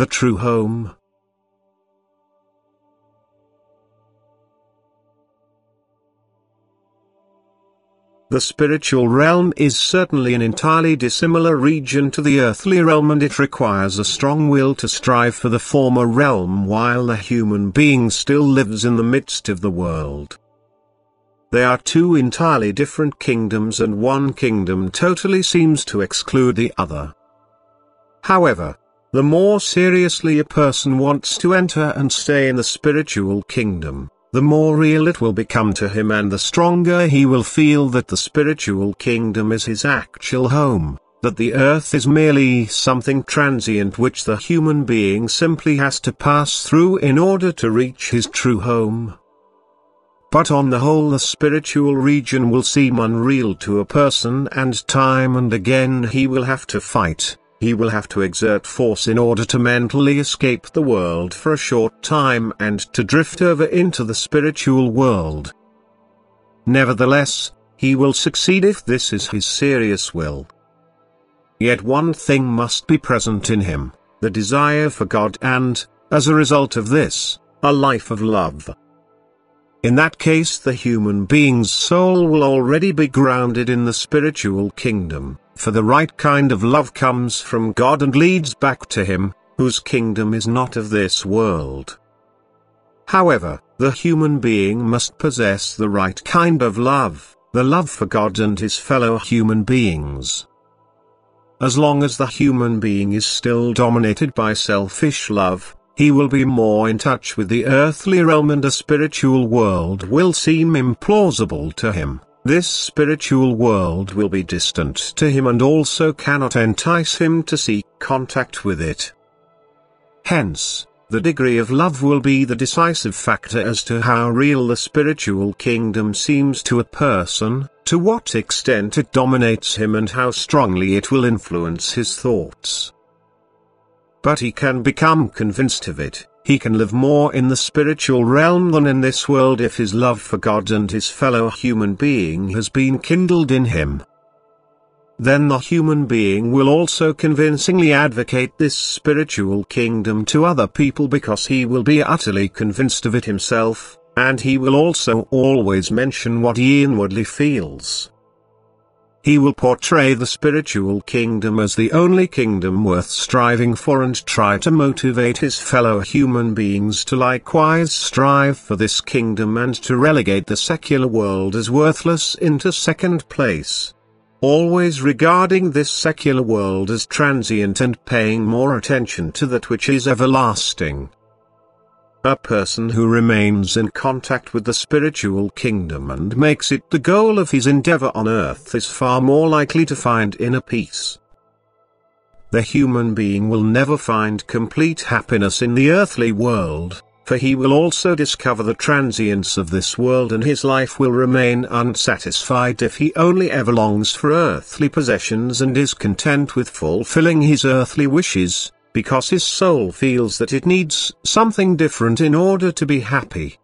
the true home. The spiritual realm is certainly an entirely dissimilar region to the earthly realm, and it requires a strong will to strive for the former realm while the human being still lives in the midst of the world. They are two entirely different kingdoms, and one kingdom totally seems to exclude the other. However, the more seriously a person wants to enter and stay in the spiritual kingdom, the more real it will become to him, and the stronger he will feel that the spiritual kingdom is his actual home, that the earth is merely something transient which the human being simply has to pass through in order to reach his true home. But on the whole, the spiritual region will seem unreal to a person, and time and again he will have to fight. He will have to exert force in order to mentally escape the world for a short time and to drift over into the spiritual world. Nevertheless, he will succeed if this is his serious will. Yet one thing must be present in him, the desire for God and, as a result of this, a life of love. In that case, the human being's soul will already be grounded in the spiritual kingdom, for the right kind of love comes from God and leads back to Him, whose kingdom is not of this world. However, the human being must possess the right kind of love, the love for God and his fellow human beings. As long as the human being is still dominated by selfish love, he will be more in touch with the earthly realm, and a spiritual world will seem implausible to him. This spiritual world will be distant to him and also cannot entice him to seek contact with it. Hence, the degree of love will be the decisive factor as to how real the spiritual kingdom seems to a person, to what extent it dominates him, and how strongly it will influence his thoughts. But he can become convinced of it, he can live more in the spiritual realm than in this world if his love for God and his fellow human being has been kindled in him. Then the human being will also convincingly advocate this spiritual kingdom to other people, because he will be utterly convinced of it himself, and he will also always mention what he inwardly feels. He will portray the spiritual kingdom as the only kingdom worth striving for and try to motivate his fellow human beings to likewise strive for this kingdom and to relegate the secular world as worthless into second place. Always regarding this secular world as transient and paying more attention to that which is everlasting. A person who remains in contact with the spiritual kingdom and makes it the goal of his endeavor on earth is far more likely to find inner peace. The human being will never find complete happiness in the earthly world, for he will also discover the transience of this world, and his life will remain unsatisfied if he only ever longs for earthly possessions and is content with fulfilling his earthly wishes, because his soul feels that it needs something different in order to be happy.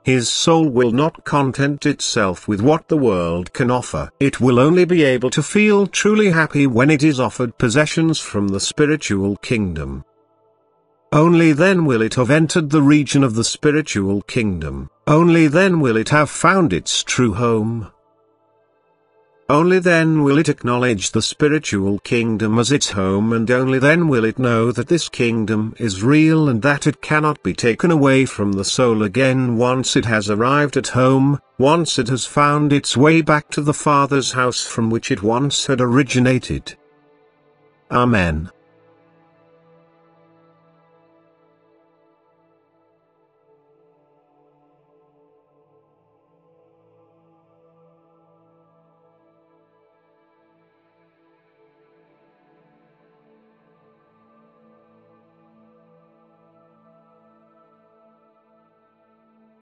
His soul will not content itself with what the world can offer. It will only be able to feel truly happy when it is offered possessions from the spiritual kingdom. Only then will it have entered the region of the spiritual kingdom. Only then will it have found its true home. Only then will it acknowledge the spiritual kingdom as its home, and only then will it know that this kingdom is real and that it cannot be taken away from the soul again once it has arrived at home, once it has found its way back to the Father's house from which it once had originated. Amen.